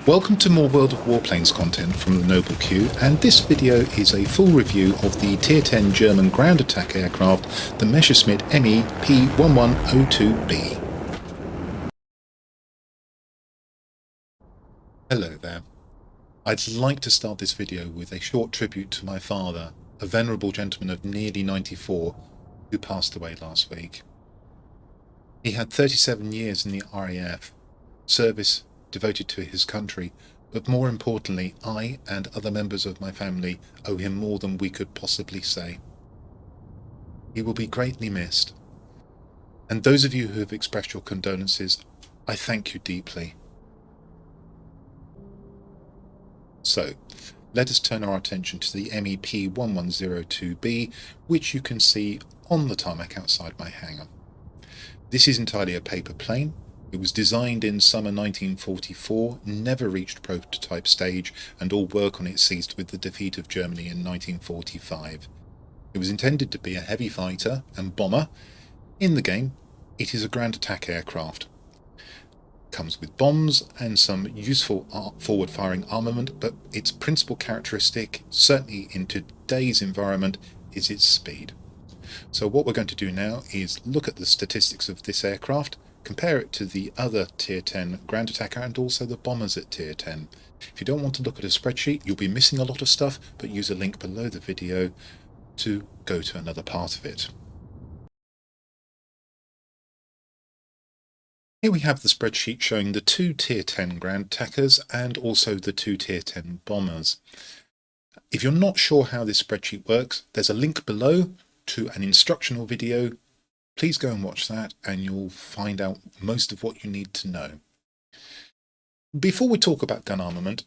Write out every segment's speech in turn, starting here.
Welcome to more World of Warplanes content from the Noble Q, and this video is a full review of the Tier 10 German ground attack aircraft, the Messerschmitt Me P.1102 B. Hello there. I'd like to start this video with a short tribute to my father, a venerable gentleman of nearly 94 who passed away last week. He had 37 years in the RAF, service devoted to his country, but more importantly, I and other members of my family owe him more than we could possibly say. He will be greatly missed, and those of you who have expressed your condolences, I thank you deeply. So, let us turn our attention to the Me P.1102 B, which you can see on the tarmac outside my hangar. This is entirely a paper plane. It was designed in summer 1944, never reached prototype stage, and all work on it ceased with the defeat of Germany in 1945. It was intended to be a heavy fighter and bomber. In the game, it is a ground attack aircraft. Comes with bombs and some useful forward-firing armament, but its principal characteristic, certainly in today's environment, is its speed. So what we're going to do now is look at the statistics of this aircraft, compare it to the other Tier 10 ground attacker and also the bombers at Tier 10. If you don't want to look at a spreadsheet, you'll be missing a lot of stuff, but use a link below the video to go to another part of it. Here we have the spreadsheet showing the two Tier 10 ground attackers and also the two Tier 10 bombers. If you're not sure how this spreadsheet works, there's a link below to an instructional video. Please go and watch that and you'll find out most of what you need to know. Before we talk about gun armament,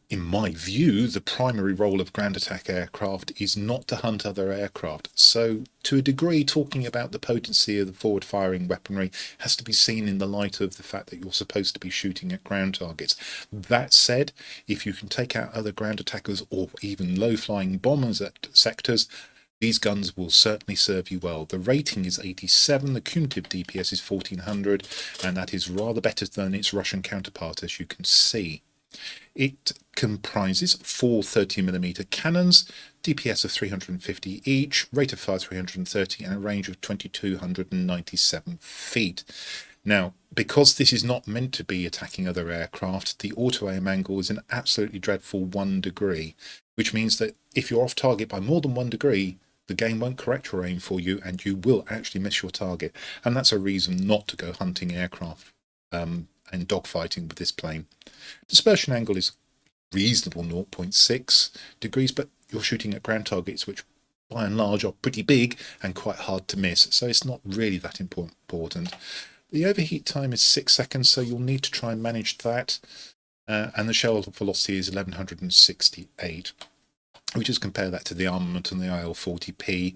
in my view, the primary role of ground attack aircraft is not to hunt other aircraft. So, to a degree, talking about the potency of the forward-firing weaponry has to be seen in the light of the fact that you're supposed to be shooting at ground targets. That said, if you can take out other ground attackers or even low-flying bombers at sectors, these guns will certainly serve you well. The rating is 87, the cumulative DPS is 1400, and that is rather better than its Russian counterpart, as you can see. It comprises four 30mm cannons, DPS of 350 each, rate of fire 330, and a range of 2297 feet. Now, because this is not meant to be attacking other aircraft, the auto-aim angle is an absolutely dreadful 1 degree, which means that if you're off target by more than 1 degree, the game won't correct your aim for you and you will actually miss your target. And that's a reason not to go hunting aircraft and dogfighting with this plane. Dispersion angle is reasonable 0.6 degrees, but you're shooting at ground targets which by and large are pretty big and quite hard to miss, so it's not really that important. The overheat time is 6 seconds, so you'll need to try and manage that, and the shell velocity is 1168. We just compare that to the armament on the IL-40P.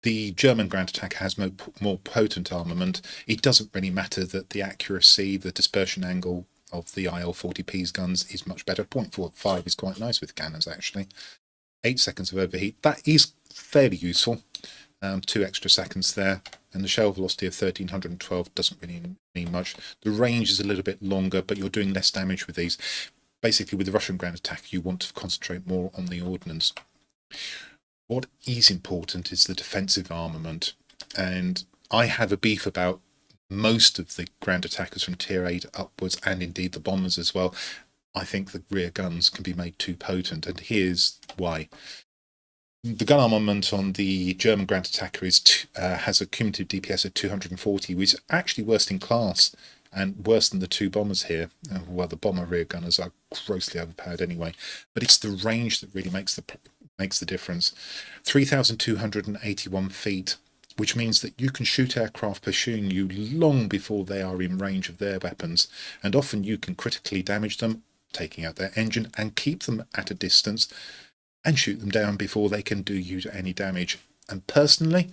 The German ground attack has more potent armament. It doesn't really matter that the accuracy, the dispersion angle of the IL-40P's guns is much better. 0.45 is quite nice with cannons, actually. 8 seconds of overheat. That is fairly useful. 2 extra seconds there. And the shell velocity of 1312 doesn't really mean much. The range is a little bit longer, but you're doing less damage with these. Basically, with the Russian ground attack, you want to concentrate more on the ordnance. What is important is the defensive armament, and I have a beef about most of the ground attackers from Tier 8 upwards, and indeed the bombers as well. I think the rear guns can be made too potent, and here's why. The gun armament on the German ground attacker has a cumulative DPS of 240, which is actually worst in class, and worse than the two bombers here. Well, the bomber rear gunners are grossly overpowered anyway, but it's the range that really makes the difference. 3,281 feet, which means that you can shoot aircraft pursuing you long before they are in range of their weapons, and often you can critically damage them, taking out their engine, and keep them at a distance and shoot them down before they can do you any damage. And personally,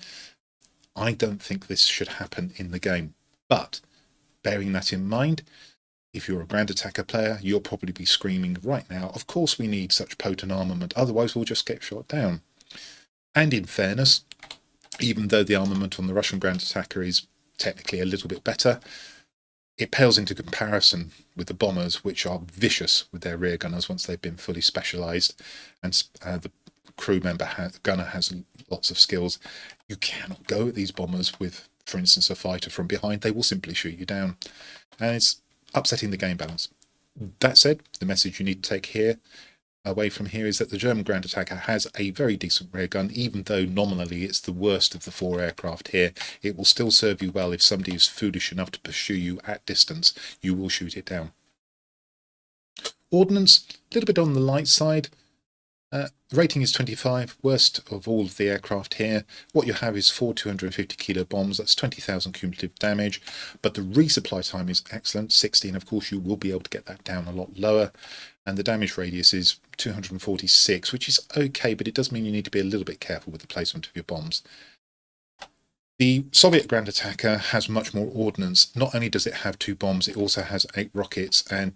I don't think this should happen in the game, but bearing that in mind, if you're a ground attacker player, you'll probably be screaming right now, of course we need such potent armament, otherwise we'll just get shot down. And in fairness, even though the armament on the Russian ground attacker is technically a little bit better, it pales into comparison with the bombers, which are vicious with their rear gunners once they've been fully specialised, and the crew member gunner has lots of skills. You cannot go at these bombers with, for instance, a fighter from behind. They will simply shoot you down, and it's upsetting the game balance. That said, the message you need to take here away from here is that the German ground attacker has a very decent rear gun. Even though nominally it's the worst of the 4 aircraft here, it will still serve you well. If somebody is foolish enough to pursue you at distance, you will shoot it down. Ordnance, a little bit on the light side. Rating is 25, worst of all of the aircraft here. What you have is 4 250 kilo bombs, that's 20,000 cumulative damage, but the resupply time is excellent, 60, and of course you will be able to get that down a lot lower, and the damage radius is 246, which is okay, but it does mean you need to be a little bit careful with the placement of your bombs. The Soviet ground attacker has much more ordnance. Not only does it have 2 bombs, it also has 8 rockets, and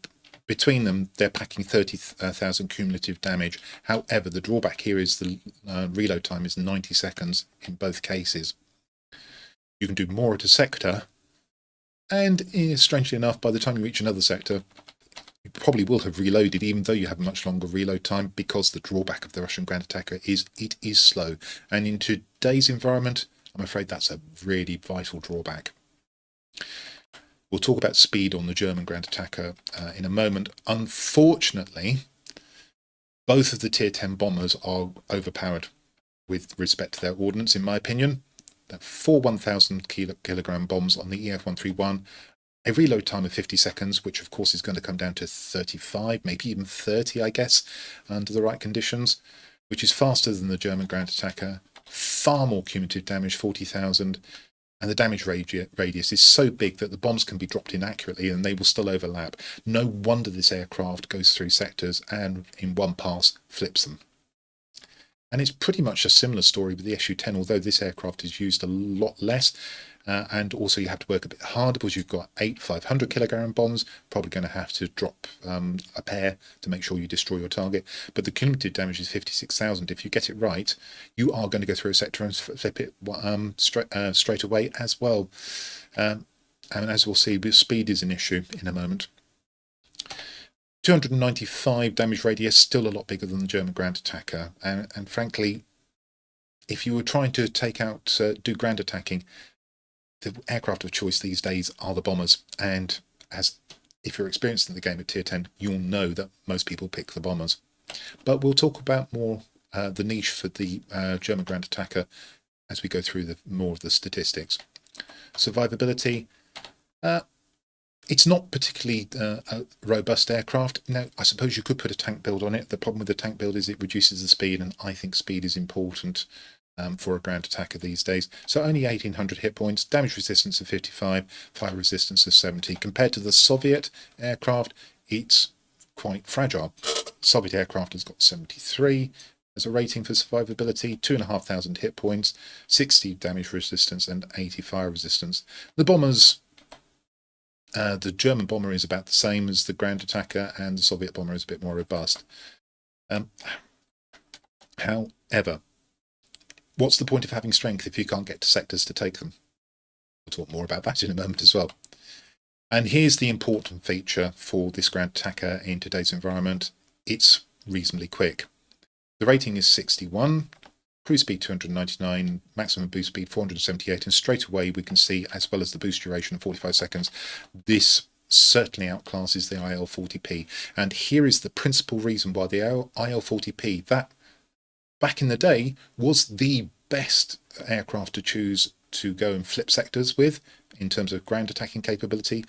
between them, they're packing 30,000 cumulative damage. However, the drawback here is the reload time is 90 seconds in both cases. You can do more at a sector, and strangely enough, by the time you reach another sector, you probably will have reloaded, even though you have a much longer reload time, because the drawback of the Russian ground attacker is it is slow. And in today's environment, I'm afraid that's a really vital drawback. We'll talk about speed on the German ground attacker in a moment. Unfortunately, both of the Tier 10 bombers are overpowered with respect to their ordnance, in my opinion. 4 1,000 kilogram bombs on the EF-131, a reload time of 50 seconds, which of course is going to come down to 35, maybe even 30, I guess, under the right conditions, which is faster than the German ground attacker. Far more cumulative damage, 40,000. And the damage radius is so big that the bombs can be dropped inaccurately and they will still overlap. No wonder this aircraft goes through sectors and in one pass flips them. And it's pretty much a similar story with the Su-10, although this aircraft is used a lot less. And also you have to work a bit harder because you've got 8 500 kilogram bombs, probably going to have to drop a pair to make sure you destroy your target. But the cumulative damage is 56,000. If you get it right, you are going to go through a sector and flip it straight away as well. And as we'll see, speed is an issue in a moment. 295 damage radius, still a lot bigger than the German ground attacker. And frankly, if you were trying to take out, do ground attacking, the aircraft of choice these days are the bombers, and if you're experienced in the game at Tier 10, you'll know that most people pick the bombers. But we'll talk about more the niche for the German ground attacker as we go through more of the statistics. Survivability, it's not particularly a robust aircraft. Now, I suppose you could put a tank build on it. The problem with the tank build is it reduces the speed, and I think speed is important for a ground attacker these days. So only 1,800 hit points, damage resistance of 55, fire resistance of 70. Compared to the Soviet aircraft, it's quite fragile. Soviet aircraft has got 73 as a rating for survivability, 2,500 hit points, 60 damage resistance and 80 fire resistance. The bombers, the German bomber is about the same as the ground attacker, and the Soviet bomber is a bit more robust. However, what's the point of having strength if you can't get to sectors to take them? We'll talk more about that in a moment as well. And here's the important feature for this ground attacker in today's environment. It's reasonably quick. The rating is 61, cruise speed 299, maximum boost speed 478, and straight away we can see, as well as the boost duration of 45 seconds, this certainly outclasses the IL-40P. And here is the principal reason why the IL-40P, that back in the day was the best aircraft to choose to go and flip sectors with in terms of ground attacking capability,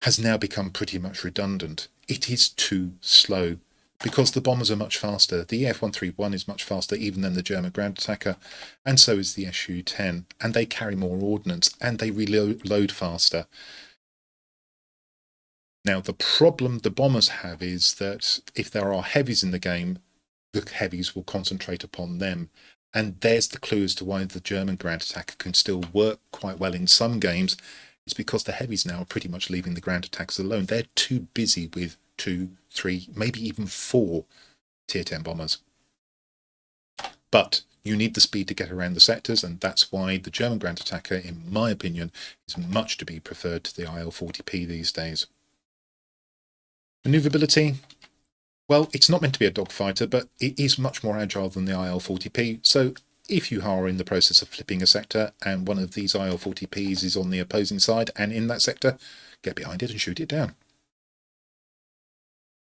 has now become pretty much redundant. It is too slow because the bombers are much faster. The EF-131 is much faster even than the German ground attacker, and so is the Su-10, and they carry more ordnance and they reload faster. Now, the problem the bombers have is that if there are heavies in the game, the heavies will concentrate upon them. And there's the clue as to why the German ground attacker can still work quite well in some games. It's because the heavies now are pretty much leaving the ground attackers alone. They're too busy with 2, 3, maybe even 4 Tier 10 bombers. But You need the speed to get around the sectors, and that's why the German ground attacker, in my opinion, is much to be preferred to the IL-40P these days. Maneuverability, well, it's not meant to be a dogfighter, but it is much more agile than the IL-40P, so if you are in the process of flipping a sector and one of these IL-40Ps is on the opposing side and in that sector, get behind it and shoot it down.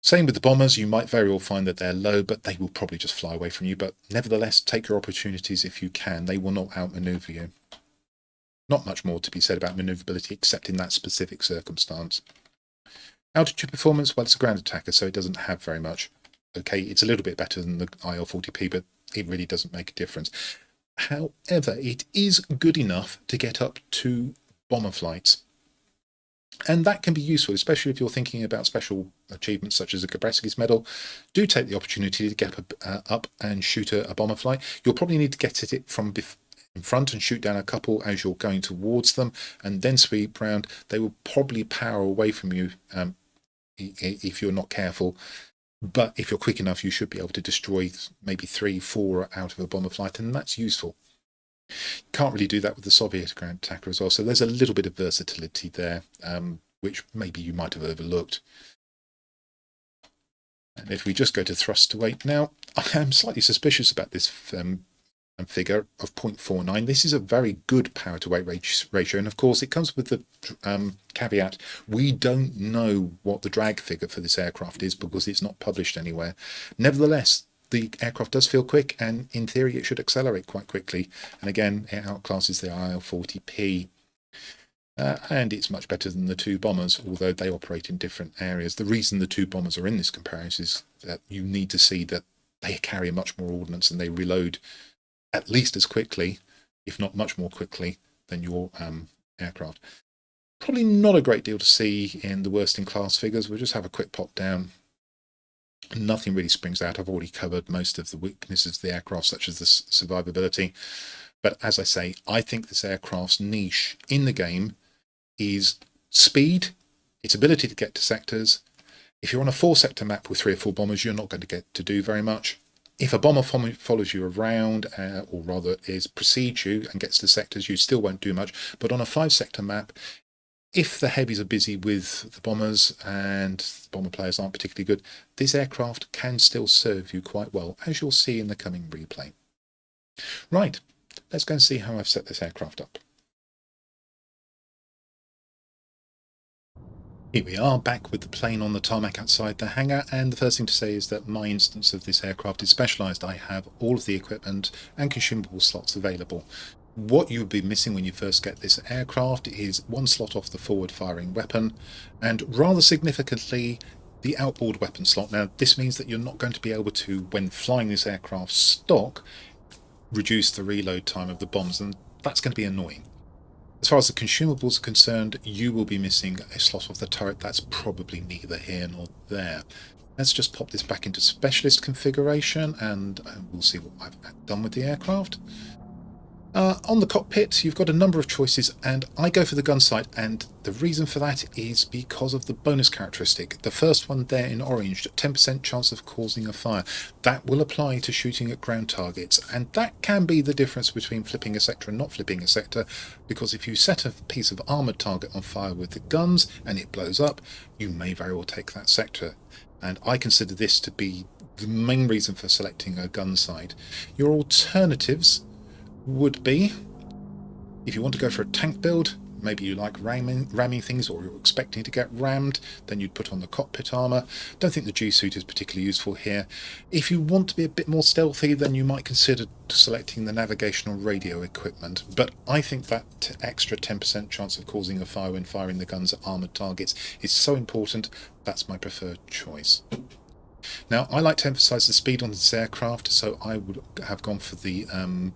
Same with the bombers, you might very well find that they're low, but they will probably just fly away from you, but nevertheless, take your opportunities if you can. They will not outmaneuver you. Not much more to be said about maneuverability except in that specific circumstance. Altitude performance, well, it's a ground attacker, so it doesn't have very much. Okay, it's a little bit better than the IL-40P, but it really doesn't make a difference. However, it is good enough to get up to bomber flights. And that can be useful, especially if you're thinking about special achievements such as a Gabrowski's medal. Do take the opportunity to get up and shoot a bomber flight. You'll probably need to get it from in front and shoot down a couple as you're going towards them, and then sweep round. They will probably power away from you if you're not careful. But if you're quick enough, you should be able to destroy maybe 3-4 out of a bomber flight, and that's useful. Can't really do that with the Soviet ground attacker as well, so there's a little bit of versatility there, which maybe you might have overlooked. And if we just go to thrust to weight now, I am slightly suspicious about this figure of 0.49. This is a very good power to weight ratio, and of course it comes with the caveat we don't know what the drag figure for this aircraft is because it's not published anywhere. Nevertheless, the aircraft does feel quick, and in theory it should accelerate quite quickly, and again it outclasses the IL-40P. And it's much better than the two bombers, although they operate in different areas. The reason the two bombers are in this comparison is that you need to see that they carry much more ordnance and they reload at least as quickly, if not much more quickly, than your aircraft. Probably not a great deal to see in the worst in class figures. We'll just have a quick pop down. Nothing really springs out. I've already covered most of the weaknesses of the aircraft, such as the survivability. But as I say, I think this aircraft's niche in the game is speed, its ability to get to sectors. If you're on a 4-sector map with 3 or 4 bombers, you're not going to get to do very much. If a bomber follows you around, or rather precedes you and gets to sectors, you still won't do much. But on a 5-sector map, if the heavies are busy with the bombers and the bomber players aren't particularly good, this aircraft can still serve you quite well, as you'll see in the coming replay. Right, let's go and see how I've set this aircraft up. Here we are, back with the plane on the tarmac outside the hangar, and the first thing to say is that my instance of this aircraft is specialised. I have all of the equipment and consumable slots available. What you'll be missing when you first get this aircraft is 1 slot off the forward firing weapon, and rather significantly, the outboard weapon slot. Now, this means that you're not going to be able to, when flying this aircraft stock, reduce the reload time of the bombs, and that's going to be annoying. As far as the consumables are concerned, you will be missing a slot of the turret. That's probably neither here nor there. Let's just pop this back into specialist configuration, and we'll see what I've done with the aircraft. On the cockpit, you've got a number of choices, and I go for the gun sight, and the reason for that is because of the bonus characteristic. The first one there in orange, 10% chance of causing a fire. That will apply to shooting at ground targets, and that can be the difference between flipping a sector and not flipping a sector, because if you set a piece of armoured target on fire with the guns and it blows up, you may very well take that sector. And I consider this to be the main reason for selecting a gun sight. Your alternatives would be, if you want to go for a tank build, maybe you like ramming things, or you're expecting to get rammed, then you'd put on the cockpit armour. Don't think the G-suit is particularly useful here. If you want to be a bit more stealthy, then you might consider selecting the navigational radio equipment, but I think that extra 10% chance of causing a fire when firing the guns at armoured targets is so important. That's my preferred choice. Now, I like to emphasise the speed on this aircraft, so I would have gone for the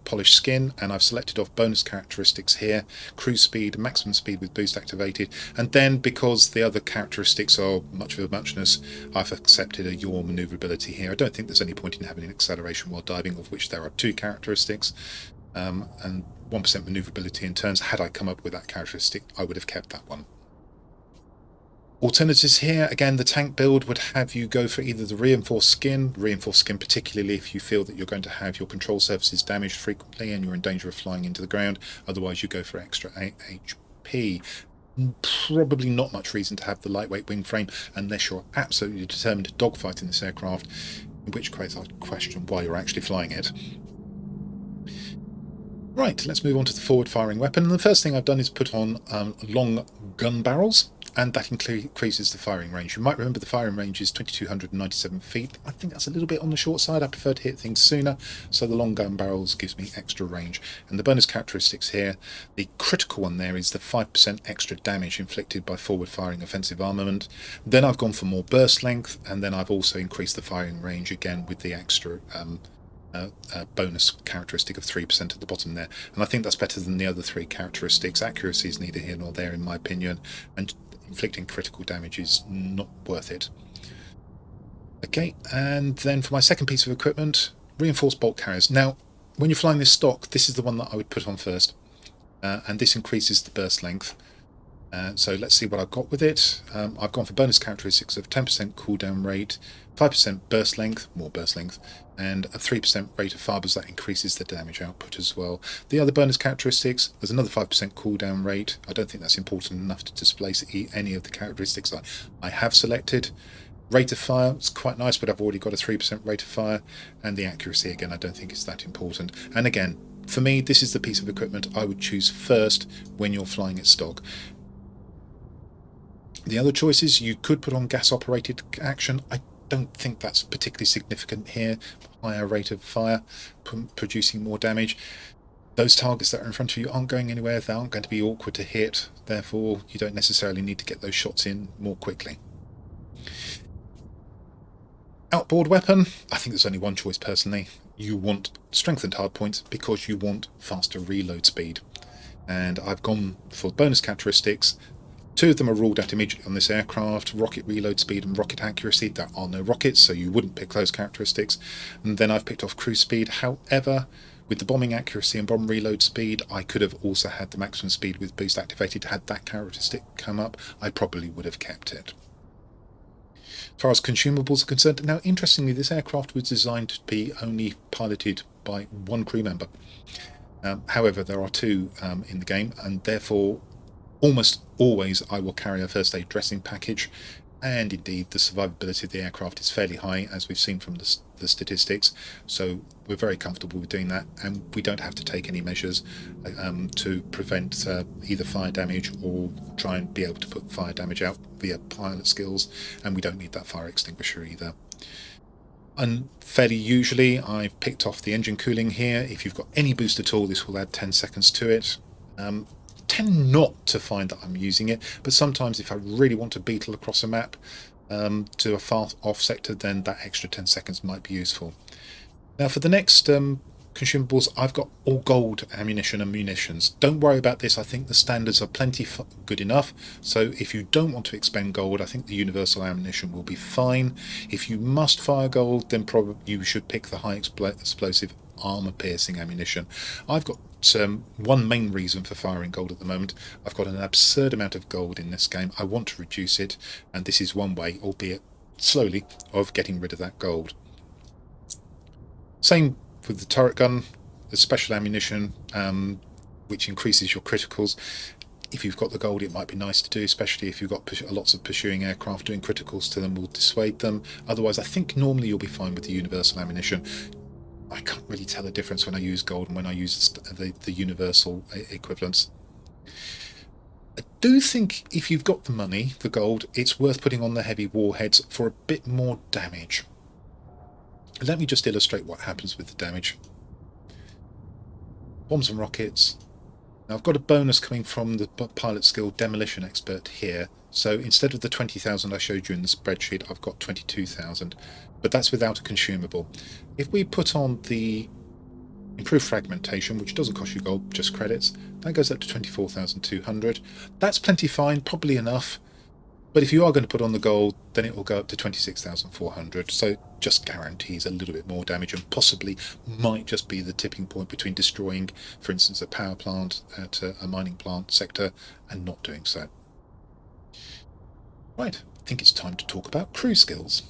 polished skin, and I've selected off bonus characteristics here: cruise speed, maximum speed with boost activated, and then, because the other characteristics are much of a muchness, I've accepted a yaw manoeuvrability here. I don't think there's any point in having an acceleration while diving, of which there are 2 characteristics, and 1% manoeuvrability in turns. Had I come up with that characteristic, I would have kept that one. Alternatives here, again, the tank build would have you go for either the reinforced skin particularly if you feel that you're going to have your control surfaces damaged frequently and you're in danger of flying into the ground. Otherwise, you go for extra HP. Probably not much reason to have the lightweight wing frame unless you're absolutely determined to dogfight in this aircraft, in which case I'd question why you're actually flying it. Right, let's move on to the forward-firing weapon. And the first thing I've done is put on long gun barrels, and that increases the firing range. You might remember the firing range is 2,297 feet. I think that's a little bit on the short side. I prefer to hit things sooner, so the long gun barrels gives me extra range. And the bonus characteristics here, the critical one there is the 5% extra damage inflicted by forward-firing offensive armament. Then I've gone for more burst length, and then I've also increased the firing range again with the extra bonus characteristic of 3% at the bottom there, and I think that's better than the other three characteristics. Accuracy is neither here nor there in my opinion, and inflicting critical damage is not worth it. Okay, and then for my second piece of equipment, reinforced bolt carriers. Now, when you're flying this stock, this is the one that I would put on first, and this increases the burst length. So let's see what I've got with it. I've gone for bonus characteristics of 10% cooldown rate, 5% burst length, more burst length, and a 3% rate of fibers. That increases the damage output as well. The other bonus characteristics, there's another 5% cooldown rate. I don't think that's important enough to displace any of the characteristics I have selected. Rate of fire is quite nice, but I've already got a 3% rate of fire, and the accuracy, again, I don't think is that important. And again, for me, this is the piece of equipment I would choose first when you're flying at stock. The other choices, you could put on gas-operated action. I don't think that's particularly significant here. Higher rate of fire, producing more damage. Those targets that are in front of you aren't going anywhere. They aren't going to be awkward to hit. Therefore, you don't necessarily need to get those shots in more quickly. Outboard weapon, I think there's only one choice personally. You want strengthened hardpoints because you want faster reload speed. And I've gone for bonus characteristics. Two of them are ruled out immediately on this aircraft, rocket reload speed and rocket accuracy. There are no rockets, so you wouldn't pick those characteristics. And then I've picked off cruise speed. However, with the bombing accuracy and bomb reload speed, I could have also had the maximum speed with boost activated. Had that characteristic come up, I probably would have kept it. As far as consumables are concerned, now interestingly, this aircraft was designed to be only piloted by one crew member. However, there are two in the game, and therefore almost always I will carry a first aid dressing package, and indeed the survivability of the aircraft is fairly high, as we've seen from the statistics, so we're very comfortable with doing that, and we don't have to take any measures to prevent either fire damage or try and be able to put fire damage out via pilot skills, and we don't need that fire extinguisher either. And fairly usually I've picked off the engine cooling here. If you've got any boost at all, this will add 10 seconds to it. Tend not to find that I'm using it, but sometimes if I really want to beetle across a map to a far off sector, then that extra 10 seconds might be useful. Now for the next consumables, I've got all gold ammunition and munitions. Don't worry about this, I think the standards are plenty good enough, so if you don't want to expend gold, I think the universal ammunition will be fine. If you must fire gold, then probably you should pick the high explosive armor piercing ammunition. I've got one main reason for firing gold at the moment. I've got an absurd amount of gold in this game. I want to reduce it, and this is one way, albeit slowly, of getting rid of that gold. Same with the turret gun, the special ammunition, which increases your criticals. If you've got the gold, it might be nice to do, especially if you've got lots of pursuing aircraft. Doing criticals to them will dissuade them. Otherwise, I think normally you'll be fine with the universal ammunition. I can't really tell the difference when I use gold and when I use the universal equivalents. I do think if you've got the money, the gold, it's worth putting on the heavy warheads for a bit more damage. Let me just illustrate what happens with the damage. Bombs and rockets. Now I've got a bonus coming from the pilot skill demolition expert here. So instead of the 20,000 I showed you in the spreadsheet, I've got 22,000, but that's without a consumable. If we put on the improved fragmentation, which doesn't cost you gold, just credits, that goes up to 24,200. That's plenty fine, probably enough. But if you are going to put on the gold, then it will go up to 26,400. So just guarantees a little bit more damage, and possibly might just be the tipping point between destroying, for instance, a power plant at a mining plant sector and not doing so. Right, I think it's time to talk about crew skills.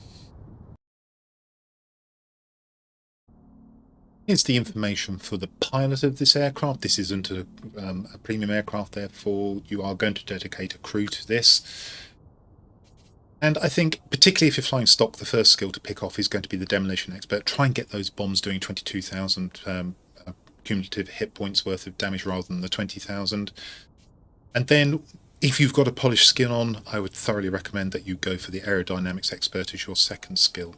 Here's the information for the pilot of this aircraft. This isn't a premium aircraft, therefore you are going to dedicate a crew to this. And I think, particularly if you're flying stock, the first skill to pick off is going to be the demolition expert. Try and get those bombs doing 22,000 cumulative hit points worth of damage rather than the 20,000. And then, if you've got a polished skin on, I would thoroughly recommend that you go for the aerodynamics expert as your second skill.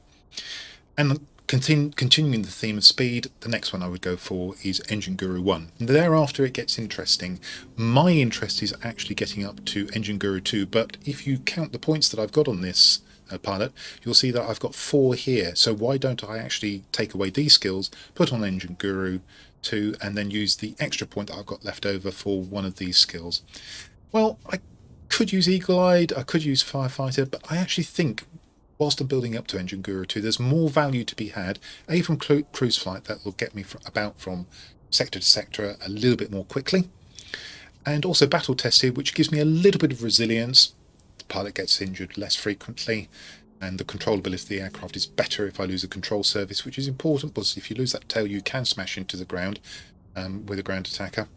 And continuing the theme of speed, the next one I would go for is Engine Guru 1. And thereafter it gets interesting. My interest is actually getting up to Engine Guru 2, but if you count the points that I've got on this pilot, you'll see that I've got 4 here. So why don't I actually take away these skills, put on Engine Guru 2, and then use the extra point that I've got left over for one of these skills? Well, I could use Eagle-Eyed, I could use Firefighter, but I actually think whilst I'm building up to Engine Guru 2, there's more value to be had, A, from cruise flight that will get me about from sector to sector a little bit more quickly, and also battle tested, which gives me a little bit of resilience. The pilot gets injured less frequently, and the controllability of the aircraft is better if I lose a control service, which is important because if you lose that tail, you can smash into the ground with a ground attacker.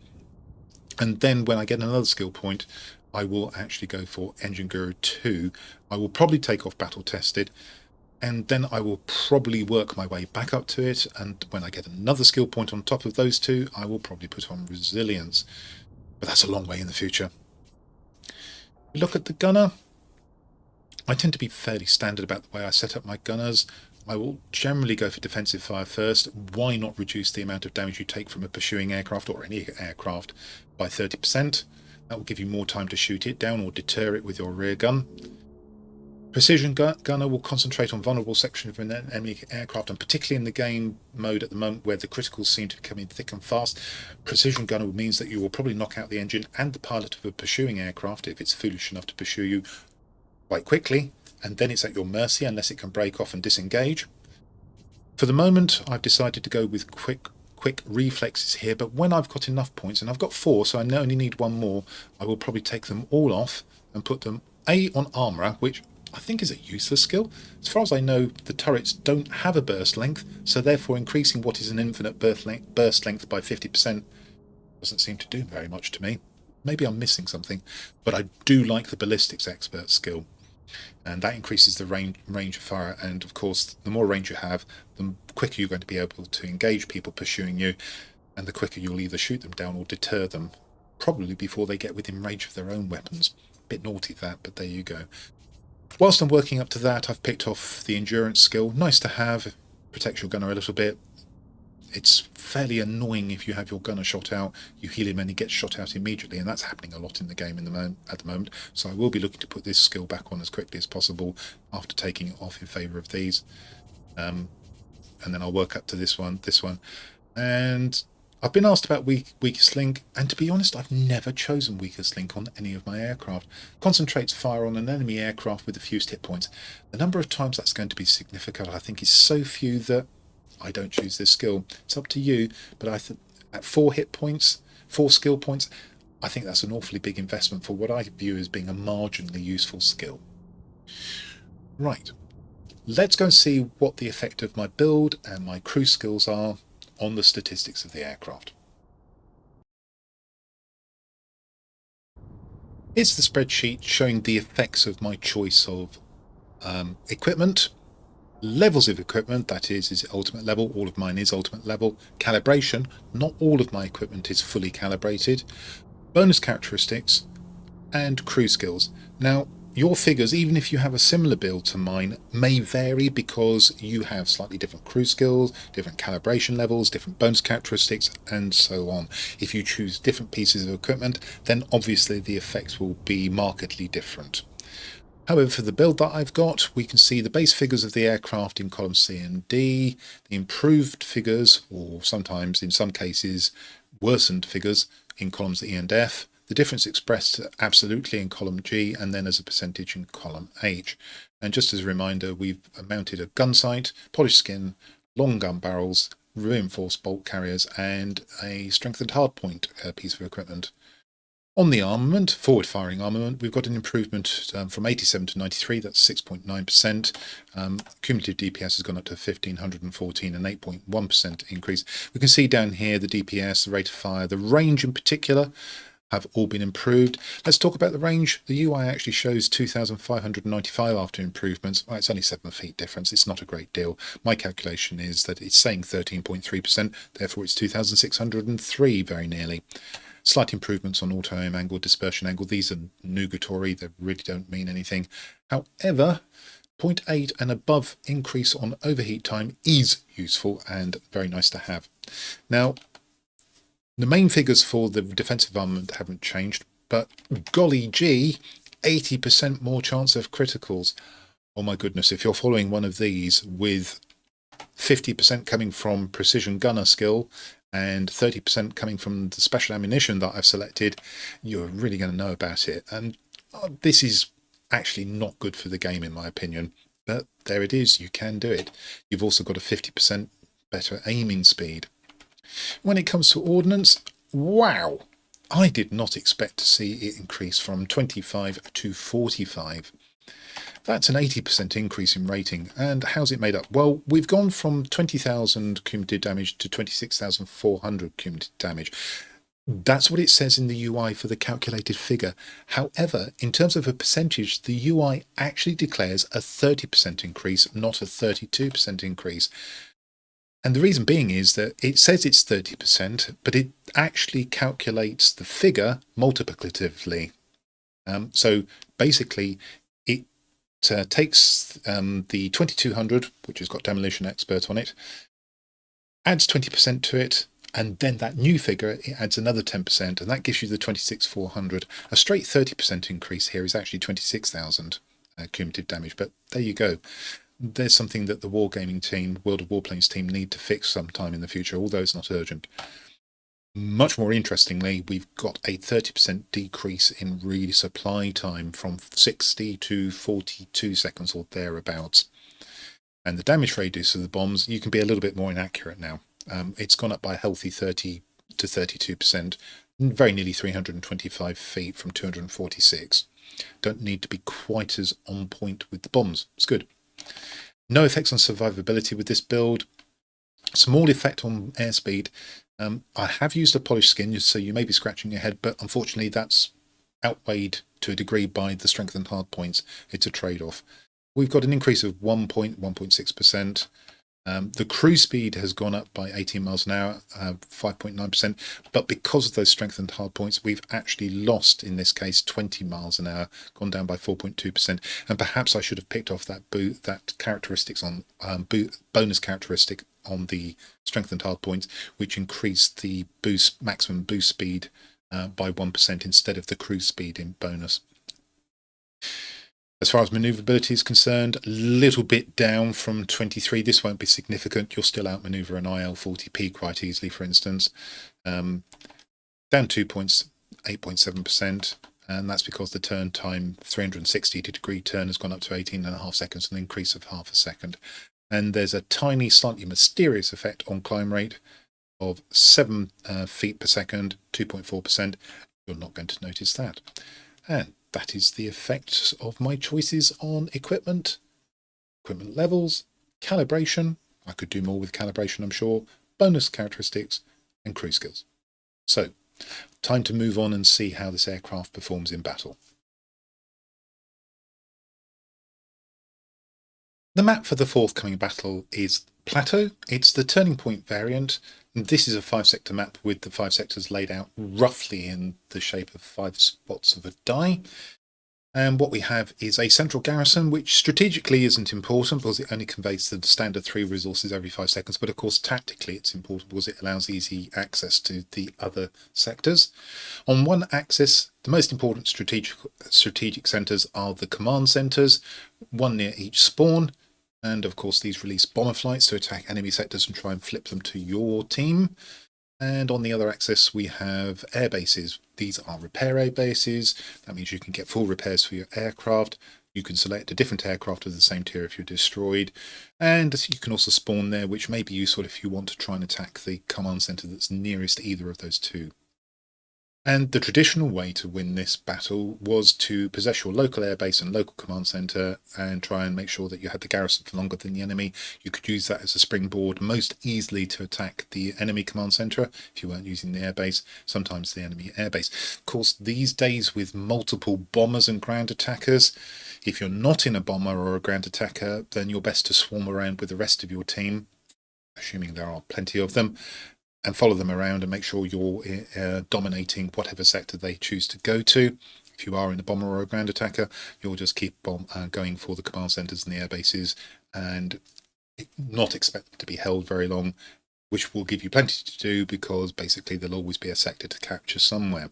And then when I get another skill point, I will actually go for Engine Guru 2. I will probably take off Battle Tested, and then I will probably work my way back up to it, and when I get another skill point on top of those two, I will probably put on Resilience. But that's a long way in the future. Look at the gunner. I tend to be fairly standard about the way I set up my gunners. I will generally go for defensive fire first. Why not reduce the amount of damage you take from a pursuing aircraft or any aircraft by 30%? That will give you more time to shoot it down or deter it with your rear gun. Precision gunner will concentrate on vulnerable sections of an enemy aircraft, and particularly in the game mode at the moment where the criticals seem to be coming thick and fast, precision gunner means that you will probably knock out the engine and the pilot of a pursuing aircraft if it's foolish enough to pursue you quite quickly, and then it's at your mercy unless it can break off and disengage. For the moment, I've decided to go with quick reflexes here, but when I've got enough points, and I've got 4, so I only need 1 more, I will probably take them all off and put them on armourer, which I think is a useless skill. As far as I know, the turrets don't have a burst length, so therefore increasing what is an infinite burst length by 50% doesn't seem to do very much to me. Maybe I'm missing something, but I do like the ballistics expert skill, and that increases the range of fire, and of course the more range you have, the quicker you're going to be able to engage people pursuing you, and the quicker you'll either shoot them down or deter them, probably before they get within range of their own weapons. Bit naughty that, but there you go. Whilst I'm working up to that, I've picked off the endurance skill. Nice to have, protects your gunner a little bit. It's fairly annoying if you have your gunner shot out, you heal him and he gets shot out immediately, and that's happening a lot in the game at the moment. So I will be looking to put this skill back on as quickly as possible after taking it off in favour of these. And then I'll work up to this one. And I've been asked about weakest link, and to be honest, I've never chosen weakest link on any of my aircraft. Concentrates fire on an enemy aircraft with the fewest hit points. The number of times that's going to be significant, I think, is so few that I don't choose this skill. It's up to you, but I think at 4 hit points, 4 skill points, I think that's an awfully big investment for what I view as being a marginally useful skill. Right, let's go and see what the effect of my build and my crew skills are on the statistics of the aircraft. Here's the spreadsheet showing the effects of my choice of equipment, levels of equipment, that is it ultimate level? All of mine is ultimate level. Calibration, not all of my equipment is fully calibrated. Bonus characteristics, and crew skills. Now, your figures, even if you have a similar build to mine, may vary because you have slightly different crew skills, different calibration levels, different bonus characteristics, and so on. If you choose different pieces of equipment, then obviously the effects will be markedly different. However, for the build that I've got, we can see the base figures of the aircraft in columns C and D, the improved figures, or sometimes in some cases worsened figures, in columns E and F, the difference expressed absolutely in column G, and then as a percentage in column H. And just as a reminder, we've mounted a gun sight, polished skin, long gun barrels, reinforced bolt carriers, and a strengthened hardpoint piece of equipment. On the armament, forward-firing armament, we've got an improvement from 87 to 93, that's 6.9%. Cumulative DPS has gone up to 1,514, an 8.1% increase. We can see down here the DPS, the rate of fire, the range in particular have all been improved. Let's talk about the range. The UI actually shows 2,595 after improvements. Well, it's only 7 feet difference. It's not a great deal. My calculation is that it's saying 13.3%, therefore it's 2,603 very nearly. Slight improvements on auto aim angle, dispersion angle. These are nugatory. They really don't mean anything. However, 0.8 and above increase on overheat time is useful and very nice to have. Now, the main figures for the defensive armament haven't changed, but golly gee, 80% more chance of criticals. Oh my goodness, if you're following one of these with 50% coming from precision gunner skill and 30% coming from the special ammunition that I've selected, you're really going to know about it. And this is actually not good for the game in my opinion, but there it is, you can do it. You've also got a 50% better aiming speed. When it comes to ordnance, wow, I did not expect to see it increase from 25 to 45. That's an 80% increase in rating. And how's it made up? Well, we've gone from 20,000 cumulative damage to 26,400 cumulative damage. That's what it says in the UI for the calculated figure. However, in terms of a percentage, the UI actually declares a 30% increase, not a 32% increase. And the reason being is that it says it's 30%, but it actually calculates the figure multiplicatively. So basically, it takes the 2200, which has got Demolition Expert on it, adds 20% to it, and then that new figure, it adds another 10%, and that gives you the 26,400. A straight 30% increase here is actually 26,000 cumulative damage, but there you go. There's something that the Wargaming team, World of Warplanes team, need to fix sometime in the future, although it's not urgent. Much more interestingly, we've got a 30% decrease in resupply time from 60 to 42 seconds or thereabouts. And the damage radius of the bombs, you can be a little bit more inaccurate now. It's gone up by a healthy 30 to 32%, very nearly 325 feet from 246. Don't need to be quite as on point with the bombs. It's good. No effects on survivability with this build. Small effect on airspeed. I have used a polished skin, so you may be scratching your head, but unfortunately that's outweighed to a degree by the strengthened hard points. It's a trade-off. We've got an increase of 1.6%. The cruise speed has gone up by 18 miles an hour, 5.9%, but because of those strengthened hard points, we've actually lost, in this case, 20 miles an hour, gone down by 4.2%. And perhaps I should have picked off that characteristics on bonus characteristic on the strengthened hard points, which increased the maximum boost speed by 1% instead of the cruise speed in bonus. As far as manoeuvrability is concerned, a little bit down from 23. This won't be significant. You'll still outmaneuver an IL-40P quite easily, for instance. Down 2 points, 8.7%. And that's because the turn time, 360 degree turn, has gone up to 18.5 seconds, an increase of half a second. And there's a tiny, slightly mysterious effect on climb rate of 7 feet per second, 2.4%. You're not going to notice that. And that is the effect of my choices on equipment levels, calibration. I could do more with calibration, I'm sure, bonus characteristics, and crew skills. So, time to move on and see how this aircraft performs in battle. The map for the forthcoming battle is Plateau. It's the turning point variant. This is a 5-sector map with the 5 sectors laid out roughly in the shape of 5 spots of a die. And what we have is a central garrison, which strategically isn't important because it only conveys the standard 3 resources every 5 seconds. But of course, tactically, it's important because it allows easy access to the other sectors. On one axis, the most important strategic centers are the command centers, one near each spawn. And of course, these release bomber flights to attack enemy sectors and try and flip them to your team. And on the other axis, we have air bases. These are repair air bases. That means you can get full repairs for your aircraft. You can select a different aircraft of the same tier if you're destroyed. And you can also spawn there, which may be useful if you want to try and attack the command center that's nearest either of those two. And the traditional way to win this battle was to possess your local airbase and local command centre and try and make sure that you had the garrison for longer than the enemy. You could use that as a springboard most easily to attack the enemy command centre if you weren't using the airbase, sometimes the enemy airbase. Of course, these days with multiple bombers and ground attackers, if you're not in a bomber or a ground attacker, then you're best to swarm around with the rest of your team, assuming there are plenty of them, and follow them around and make sure you're dominating whatever sector they choose to go to. If you are in a bomber or a ground attacker, you'll just keep going for the command centres and the air bases and not expect them to be held very long, which will give you plenty to do because basically there'll always be a sector to capture somewhere.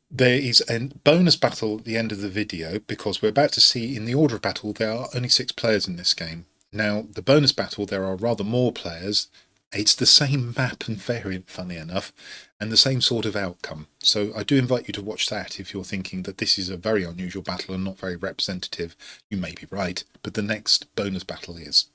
There is a bonus battle at the end of the video because we're about to see in the order of battle there are only 6 players in this game. Now, the bonus battle, there are rather more players. It's the same map and variant, funny enough, and the same sort of outcome. So I do invite you to watch that if you're thinking that this is a very unusual battle and not very representative. You may be right, but the next bonus battle is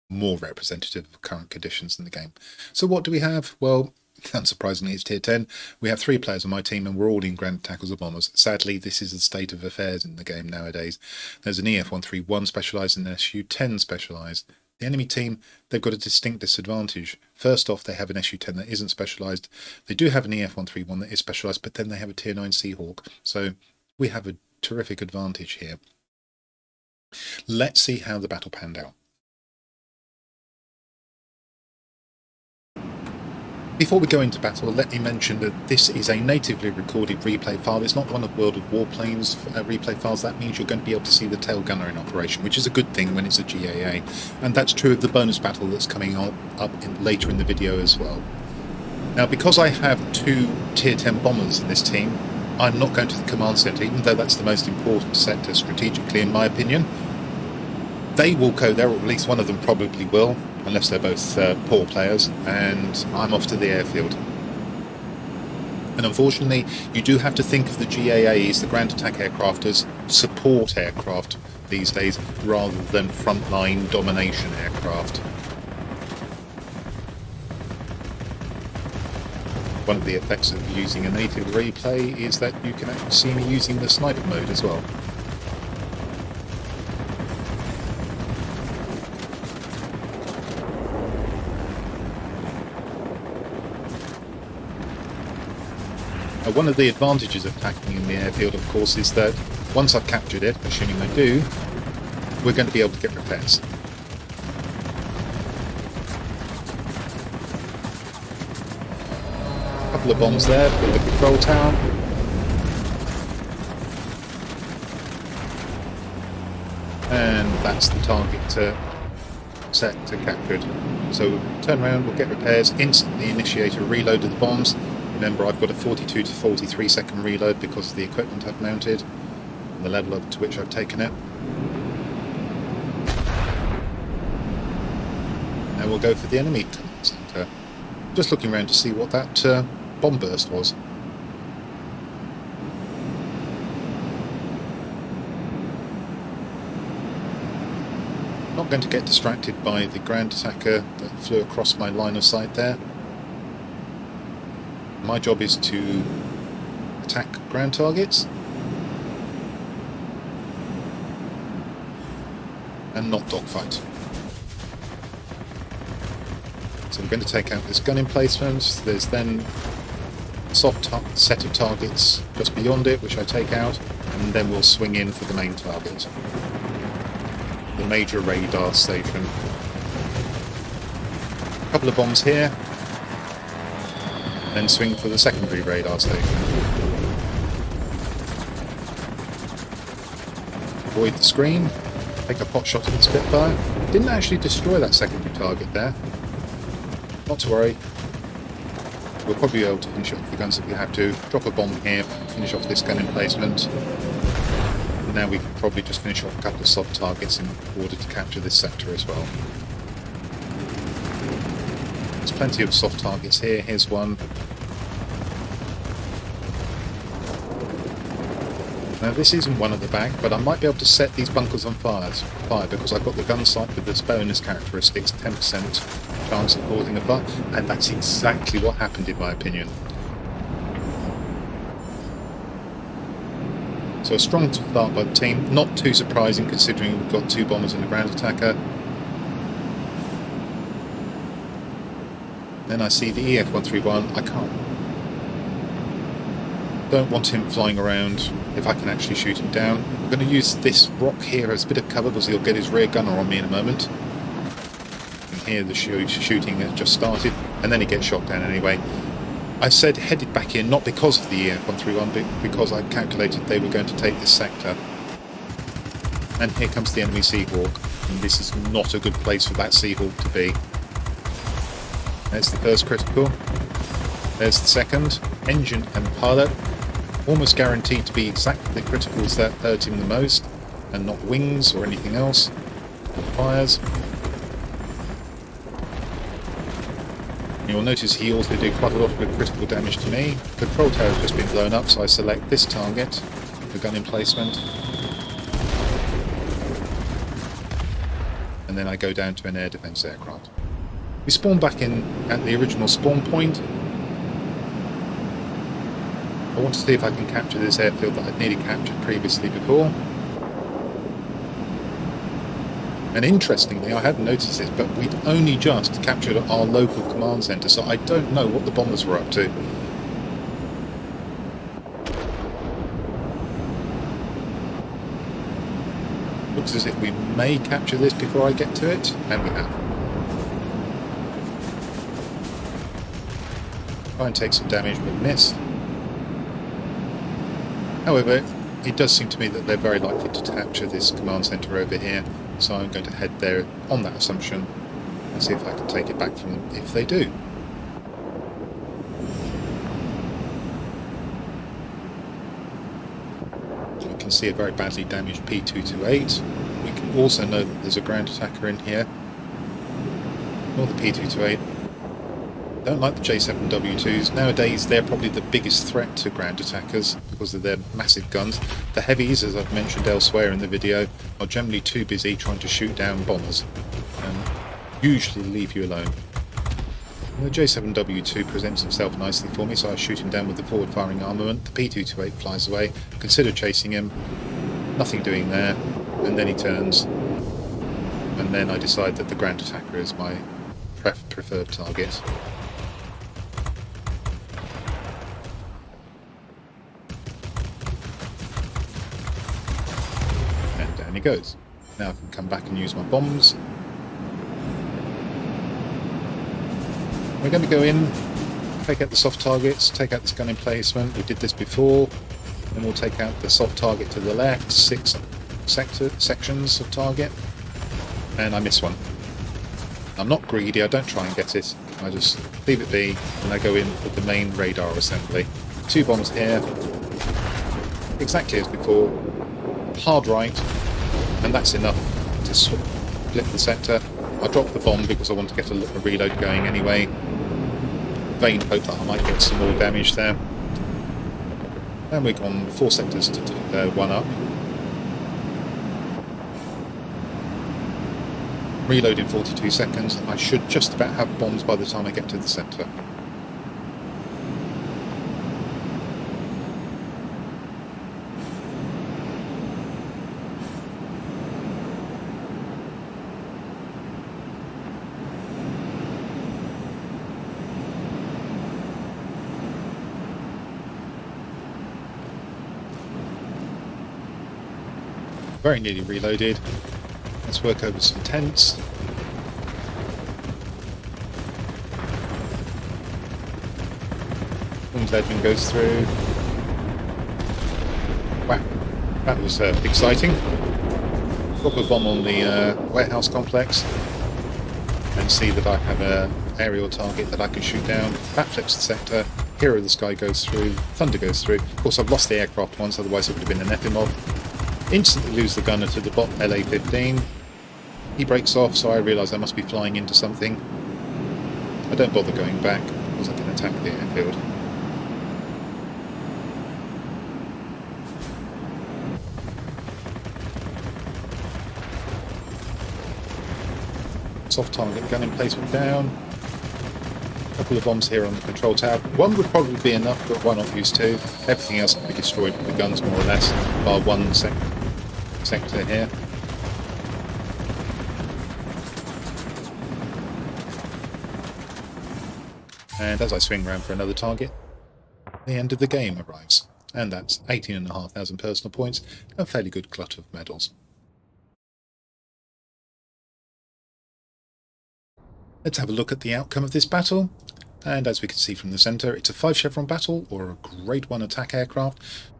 more representative of current conditions in the game. So what do we have? Well, unsurprisingly, it's tier 10. We have 3 players on my team and we're all in ground attackers or bombers. Sadly, this is the state of affairs in the game nowadays. There's an EF-131 specialised and an SU-10 specialised. The enemy team, they've got a distinct disadvantage. First off, they have an SU-10 that isn't specialised. They do have an EF-131 that is specialised, but then they have a tier 9 Seahawk. So we have a terrific advantage here. Let's see how the battle panned out. Before we go into battle, let me mention that this is a natively recorded replay file. It's not one of World of Warplanes replay files. That means you're going to be able to see the tail gunner in operation, which is a good thing when it's a GAA. And that's true of the bonus battle that's coming up later in the video as well. Now, because I have 2 tier 10 bombers in this team, I'm not going to the command centre, even though that's the most important sector strategically in my opinion. They will go there, or at least one of them probably will, unless they're both poor players, and I'm off to the airfield. And unfortunately, you do have to think of the GAAs, the ground attack aircraft, as support aircraft these days, rather than frontline domination aircraft. One of the effects of using a native replay is that you can actually see me using the sniper mode as well. One of the advantages of attacking in the airfield, of course, is that once I've captured it, assuming I do, we're going to be able to get repairs. A couple of bombs there for the control tower. And that's the target set to captured. So we'll turn around, we'll get repairs, instantly initiate a reload of the bombs. Remember, I've got a 42 to 43 second reload because of the equipment I've mounted and the level up to which I've taken it. Now we'll go for the enemy command centre. Just looking around to see what that bomb burst was. Not going to get distracted by the ground attacker that flew across my line of sight there. My job is to attack ground targets and not dogfight. So I'm going to take out this gun emplacement. There's then a soft set of targets just beyond it, which I take out, and then we'll swing in for the main target, the major radar station. A couple of bombs here. Then swing for the secondary radar station. Avoid the screen, take a pot shot at the Spitfire. Didn't actually destroy that secondary target there. Not to worry. We'll probably be able to finish off the guns if we have to. Drop a bomb here, finish off this gun emplacement. And now we can probably just finish off a couple of soft targets in order to capture this sector as well. There's plenty of soft targets here. Here's one. Now this isn't one at the back, but I might be able to set these bunkers on fire because I've got the gun sight with this bonus characteristics, 10% chance of causing a fire, and that's exactly what happened in my opinion. So a strong start by the team, not too surprising considering we've got 2 bombers and a ground attacker. Then I see the EF-131, don't want him flying around if I can actually shoot him down. I'm going to use this rock here as a bit of cover because he'll get his rear gunner on me in a moment. And here the shooting has just started, and then he gets shot down anyway. I said headed back in, not because of the EF-131, but because I calculated they were going to take this sector. And here comes the enemy Seahawk, and this is not a good place for that Seahawk to be. There's the first critical, there's the second, engine and pilot. Almost guaranteed to be exactly the criticals that hurt him the most, and not wings or anything else. Fires. You'll notice he also did quite a lot of critical damage to me. The control tower has just been blown up, so I select this target, the gun emplacement, and then I go down to an air defence aircraft. We spawn back in at the original spawn point. I want to see if I can capture this airfield that I'd nearly captured previously before. And interestingly, I hadn't noticed this, but we'd only just captured our local command centre, so I don't know what the bombers were up to. Looks as if we may capture this before I get to it, and we have. Try and take some damage, but missed. However, it does seem to me that they're very likely to capture this command centre over here, so I'm going to head there on that assumption and see if I can take it back from them if they do. We can see a very badly damaged P228. We can also know that there's a ground attacker in here. Nor the P228. Don't like the J7W2s. Nowadays they're probably the biggest threat to ground attackers because of their massive guns. The heavies, as I've mentioned elsewhere in the video, are generally too busy trying to shoot down bombers and usually leave you alone. And the J7W2 presents himself nicely for me, so I shoot him down with the forward firing armament. The P228 flies away, consider chasing him, nothing doing there, and then he turns, and then I decide that the ground attacker is my preferred target. And he goes. Now I can come back and use my bombs. We're going to go in, take out the soft targets, take out this gun emplacement. We did this before. Then we'll take out the soft target to the left, 6 sections of target, and I miss one. I'm not greedy, I don't try and get it. I just leave it be, and I go in for the main radar assembly. 2 bombs here, exactly as before, hard right, and that's enough to split the sector. I dropped the bomb because I want to get a reload going anyway. Vain hope that I might get some more damage there. And we've gone 4 sectors to 1 up. Reload in 42 seconds. I should just about have bombs by the time I get to the centre. Very nearly reloaded. Let's work over some tents. Legend goes through. Wow, that was exciting. Drop a bomb on the warehouse complex and see that I have an aerial target that I can shoot down. That flips the sector. Hero of the Sky goes through. Thunder goes through. Of course, I've lost the aircraft once, otherwise it would have been an Efimov. Instantly lose the gunner to the bot LA-15. He breaks off, so I realise I must be flying into something. I don't bother going back because I can attack the airfield. Soft target gun emplacement down. A couple of bombs here on the control tower. One would probably be enough, but why not use two? Everything else can be destroyed with the guns, more or less, bar one sector here. And as I swing around for another target, the end of the game arrives. And that's 18,500 personal points and a fairly good glut of medals. Let's have a look at the outcome of this battle. And as we can see from the centre, it's a 5 Chevron battle, or a Grade 1 attack aircraft.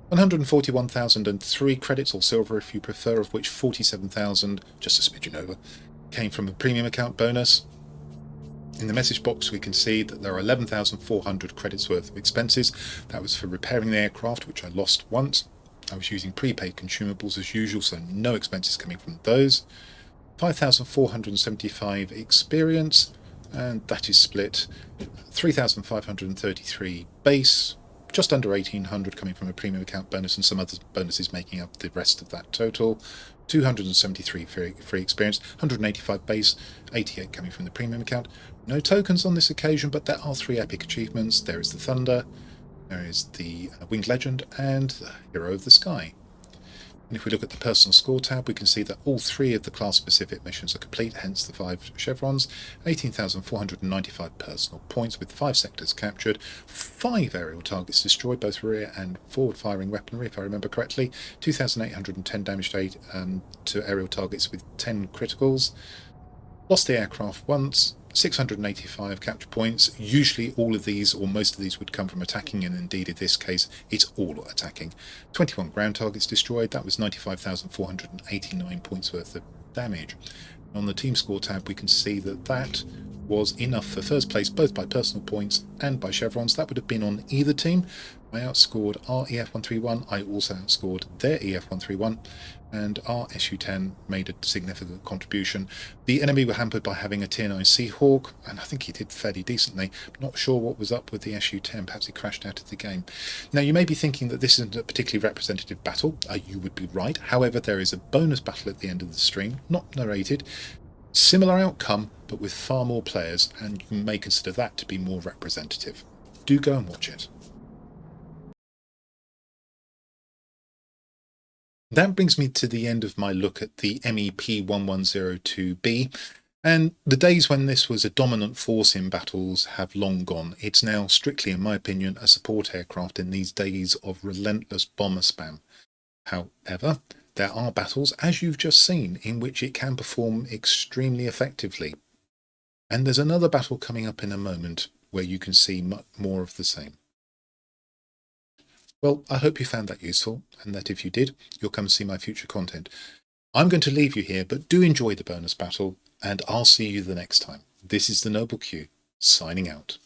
141,003 credits, or silver if you prefer, of which 47,000, just a smidgen over, came from a premium account bonus. In the message box we can see that there are 11,400 credits worth of expenses. That was for repairing the aircraft, which I lost once. I was using prepaid consumables as usual, so no expenses coming from those. 5,475 experience, and that is split 3,533 base, just under 1,800 coming from a premium account bonus and some other bonuses making up the rest of that total. 273 free experience, 185 base, 88 coming from the premium account. No tokens on this occasion, but there are 3 epic achievements. There is the Thunder, there is the Winged Legend, and the Hero of the Sky. And if we look at the personal score tab, we can see that all 3 of the class-specific missions are complete, hence the 5 chevrons. 18,495 personal points with 5 sectors captured, 5 aerial targets destroyed, both rear and forward-firing weaponry, if I remember correctly. 2,810 damage to aerial targets with 10 criticals. Lost the aircraft once. 685 capture points. Usually all of these, or most of these, would come from attacking, and indeed in this case it's all attacking. 21 ground targets destroyed. That was 95,489 points worth of damage. On the team score tab we can see that that was enough for first place, both by personal points and by chevrons. That would have been on either team. I outscored our EF-131, I also outscored their EF-131, and our Su-10 made a significant contribution. The enemy were hampered by having a Tier 9 Seahawk, and I think he did fairly decently. Not sure what was up with the Su-10, perhaps he crashed out of the game. Now you may be thinking that this isn't a particularly representative battle. You would be right. However, there is a bonus battle at the end of the stream, not narrated. Similar outcome, but with far more players, and you may consider that to be more representative. Do go and watch it. That brings me to the end of my look at the Me P.1102 B, and the days when this was a dominant force in battles have long gone. It's now strictly, in my opinion, a support aircraft in these days of relentless bomber spam. However, there are battles, as you've just seen, in which it can perform extremely effectively. And there's another battle coming up in a moment where you can see much more of the same. Well, I hope you found that useful, and that if you did, you'll come see my future content. I'm going to leave you here, but do enjoy the bonus battle, and I'll see you the next time. This is the Noble Q, signing out.